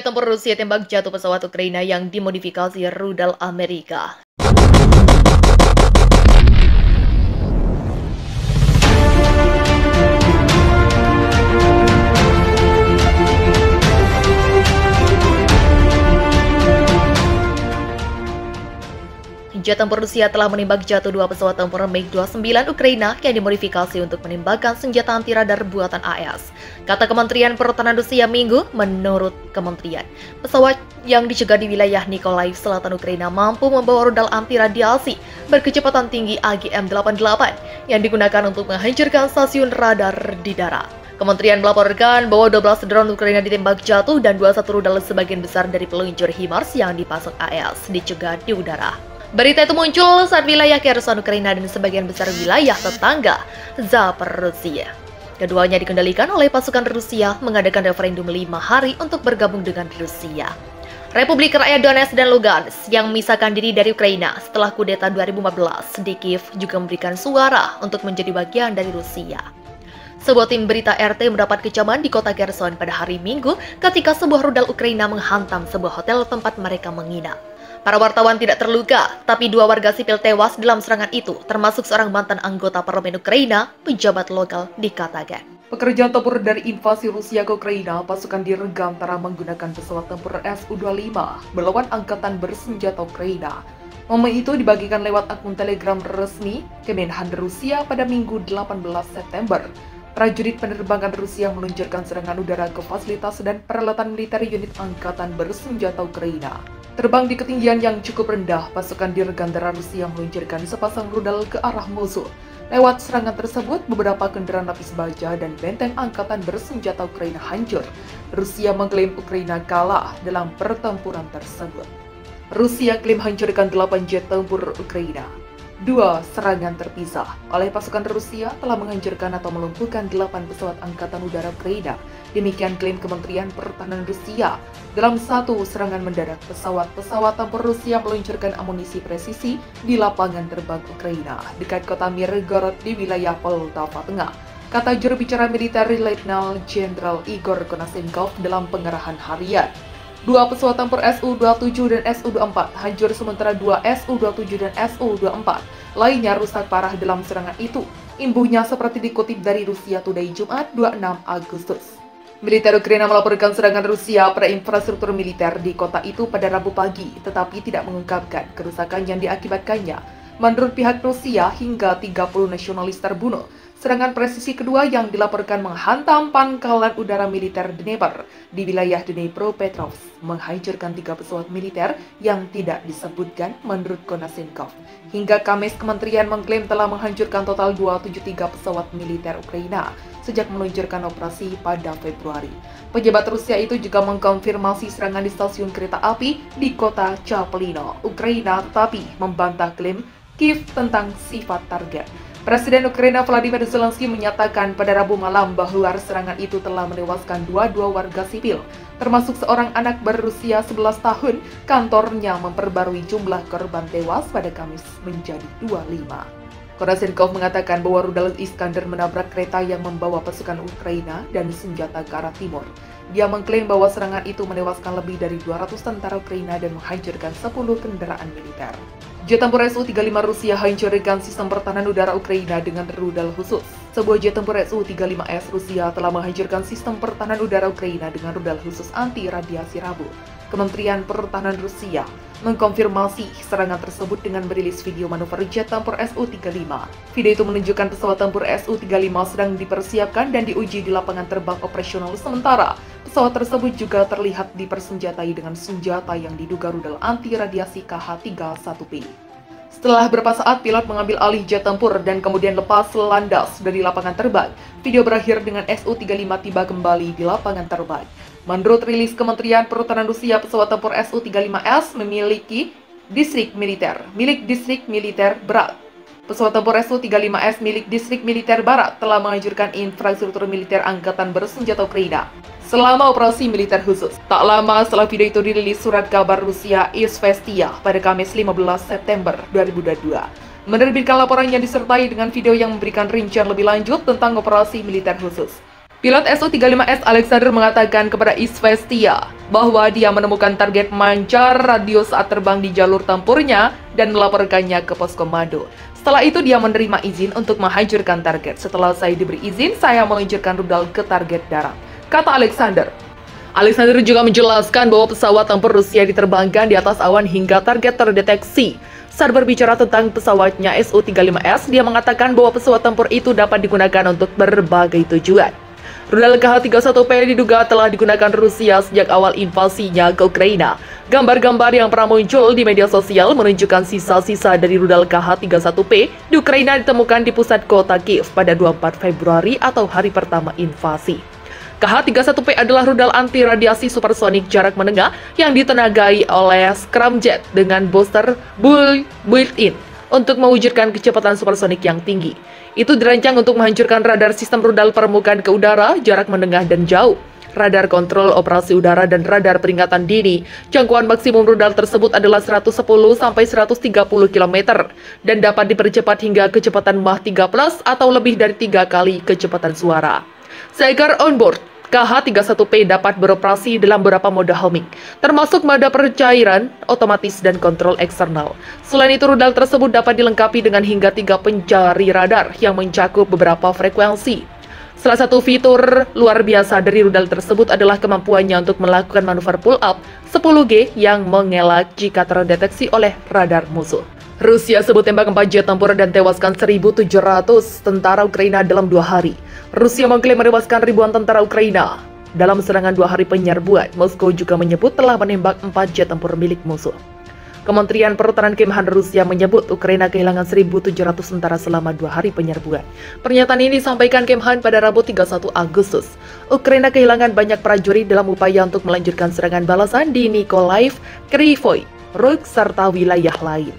Jet tempur Rusia tembak jatuh pesawat Ukraina yang dimodifikasi rudal Amerika. Jet tempur Rusia telah menembak jatuh dua pesawat tempur MiG-29 Ukraina yang dimodifikasi untuk menembakkan senjata anti-radar buatan AS. Kata Kementerian Pertahanan Rusia Minggu, menurut Kementerian, pesawat yang dicegat di wilayah Mykolaiv, selatan Ukraina mampu membawa rudal anti-radiasi berkecepatan tinggi AGM-88 yang digunakan untuk menghancurkan stasiun radar di darat. Kementerian melaporkan bahwa 12 drone Ukraina ditembak jatuh dan 21 rudal sebagian besar dari peluncur HIMARS yang dipasok AS dicegat di udara. Berita itu muncul saat wilayah Kherson Ukraina dan sebagian besar wilayah tetangga Zaporizhzhia. Keduanya dikendalikan oleh pasukan Rusia mengadakan referendum 5 hari untuk bergabung dengan Rusia. Republik Rakyat Donetsk dan Lugansk yang memisahkan diri dari Ukraina setelah kudeta 2015 di Kiev juga memberikan suara untuk menjadi bagian dari Rusia. Sebuah tim berita RT mendapat kecaman di kota Kherson pada hari Minggu ketika sebuah rudal Ukraina menghantam sebuah hotel tempat mereka menginap. Para wartawan tidak terluka, tapi 2 warga sipil tewas dalam serangan itu, termasuk seorang mantan anggota parlemen Ukraina, pejabat lokal dikatakan. Pekerjaan tempur dari invasi Rusia ke Ukraina, pasukan dirgantara menggunakan pesawat tempur Su-25 melawan angkatan bersenjata Ukraina. Momen itu dibagikan lewat akun Telegram resmi Kemenhan Rusia pada Minggu 18 September. Prajurit penerbangan Rusia meluncurkan serangan udara ke fasilitas dan peralatan militer unit angkatan bersenjata Ukraina. Terbang di ketinggian yang cukup rendah, pasukan dirgantara Rusia meluncurkan sepasang rudal ke arah musuh. Lewat serangan tersebut, beberapa kendaraan lapis baja dan benteng angkatan bersenjata Ukraina hancur. Rusia mengklaim Ukraina kalah dalam pertempuran tersebut. Rusia klaim hancurkan 8 jet tempur Ukraina. 2 serangan terpisah oleh pasukan Rusia telah menghancurkan atau melumpuhkan 8 pesawat angkatan udara Ukraina. Demikian klaim Kementerian Pertahanan Rusia. Dalam satu serangan mendadak, pesawat tempur Rusia meluncurkan amunisi presisi di lapangan terbang Ukraina dekat kota Mirgorod di wilayah Poltava Tengah, kata juru bicara militer Letnan Jenderal Igor Konashenkov dalam pengerahan harian. 2 pesawat tempur Su-27 dan Su-24 hancur, sementara 2 Su-27 dan Su-24 lainnya rusak parah dalam serangan itu. Imbuhnya seperti dikutip dari Rusia Today Jumat 26 Agustus. Militer Ukraina melaporkan serangan Rusia pada infrastruktur militer di kota itu pada Rabu pagi, tetapi tidak mengungkapkan kerusakan yang diakibatkannya. Menurut pihak Rusia, hingga 30 nasionalis terbunuh. Serangan presisi kedua yang dilaporkan menghantam pangkalan udara militer Dnepr di wilayah Dnipropetrovsk, menghancurkan 3 pesawat militer yang tidak disebutkan menurut Konashenkov. Hingga Kamis, kementerian mengklaim telah menghancurkan total 273 pesawat militer Ukraina sejak meluncurkan operasi pada Februari. Pejabat Rusia itu juga mengkonfirmasi serangan di stasiun kereta api di kota Chaplino, Ukraina, tetapi membantah klaim Kiev tentang sifat target. Presiden Ukraina Volodymyr Zelensky menyatakan pada Rabu malam bahwa serangan itu telah menewaskan 22 warga sipil, termasuk seorang anak berusia 11 tahun. Kantornya memperbarui jumlah korban tewas pada Kamis menjadi 25. Konashenkov mengatakan bahwa rudal Iskander menabrak kereta yang membawa pasukan Ukraina dan senjata ke arah timur. Dia mengklaim bahwa serangan itu menewaskan lebih dari 200 tentara Ukraina dan menghancurkan 10 kendaraan militer. Jet tempur Su-35 Rusia hancurkan sistem pertahanan udara Ukraina dengan rudal khusus. Sebuah jet tempur Su-35S Rusia telah menghancurkan sistem pertahanan udara Ukraina dengan rudal khusus anti-radiasi Rabu. Kementerian Pertahanan Rusia mengkonfirmasi serangan tersebut dengan merilis video manuver jet tempur Su-35. Video itu menunjukkan pesawat tempur Su-35 sedang dipersiapkan dan diuji di lapangan terbang operasional sementara. Pesawat tersebut juga terlihat dipersenjatai dengan senjata yang diduga rudal anti-radiasi KH-31P. Setelah beberapa saat, pilot mengambil alih jet tempur dan kemudian lepas landas dari lapangan terbang. Video berakhir dengan Su-35 tiba kembali di lapangan terbang. Menurut rilis Kementerian Pertahanan Rusia, pesawat tempur Su-35S memiliki distrik militer berat. Pesawat tempur Su-35S milik distrik militer barat telah menghancurkan infrastruktur militer angkatan bersenjata Ukraina selama operasi militer khusus. Tak lama setelah video itu dirilis, surat kabar Rusia Izvestia pada Kamis 15 September 2022 menerbitkan laporan yang disertai dengan video yang memberikan rincian lebih lanjut tentang operasi militer khusus. Pilot Su-35S Alexander mengatakan kepada Izvestia, bahwa dia menemukan target mancar radio saat terbang di jalur tempurnya dan melaporkannya ke pos komando. Setelah itu dia menerima izin untuk menghancurkan target. Setelah saya diberi izin, saya meluncurkan rudal ke target darat, kata Alexander. Alexander juga menjelaskan bahwa pesawat tempur Rusia diterbangkan di atas awan hingga target terdeteksi. Saat berbicara tentang pesawatnya Su-35S, dia mengatakan bahwa pesawat tempur itu dapat digunakan untuk berbagai tujuan. Rudal KH-31P diduga telah digunakan Rusia sejak awal invasinya ke Ukraina. Gambar-gambar yang pernah muncul di media sosial menunjukkan sisa-sisa dari rudal KH-31P di Ukraina ditemukan di pusat kota Kiev pada 24 Februari atau hari pertama invasi. KH-31P adalah rudal anti-radiasi supersonik jarak menengah yang ditenagai oleh scramjet dengan booster built-in untuk mewujudkan kecepatan supersonik yang tinggi. Itu dirancang untuk menghancurkan radar sistem rudal permukaan ke udara, jarak menengah dan jauh, radar kontrol operasi udara dan radar peringatan dini. Jangkauan maksimum rudal tersebut adalah 110 sampai 130 km dan dapat dipercepat hingga kecepatan Mach 3+ atau lebih dari 3 kali kecepatan suara. Seekor onboard KH-31P dapat beroperasi dalam beberapa mode homing, termasuk mode pencairan, otomatis, dan kontrol eksternal. Selain itu, rudal tersebut dapat dilengkapi dengan hingga 3 pencari radar yang mencakup beberapa frekuensi. Salah satu fitur luar biasa dari rudal tersebut adalah kemampuannya untuk melakukan manuver pull-up 10G yang mengelak jika terdeteksi oleh radar musuh. Rusia sebut tembak 4 jet tempur dan tewaskan 1.700 tentara Ukraina dalam 2 hari. Rusia mengklaim menewaskan ribuan tentara Ukraina dalam serangan 2 hari penyerbuan. Moskow juga menyebut telah menembak 4 jet tempur milik musuh. Kementerian Pertahanan Kemhan Rusia menyebut Ukraina kehilangan 1.700 tentara selama 2 hari penyerbuan. Pernyataan ini disampaikan Kemhan pada Rabu 31 Agustus. Ukraina kehilangan banyak prajurit dalam upaya untuk melanjutkan serangan balasan di Mykolaiv, Kryvyi Rih, serta wilayah lain.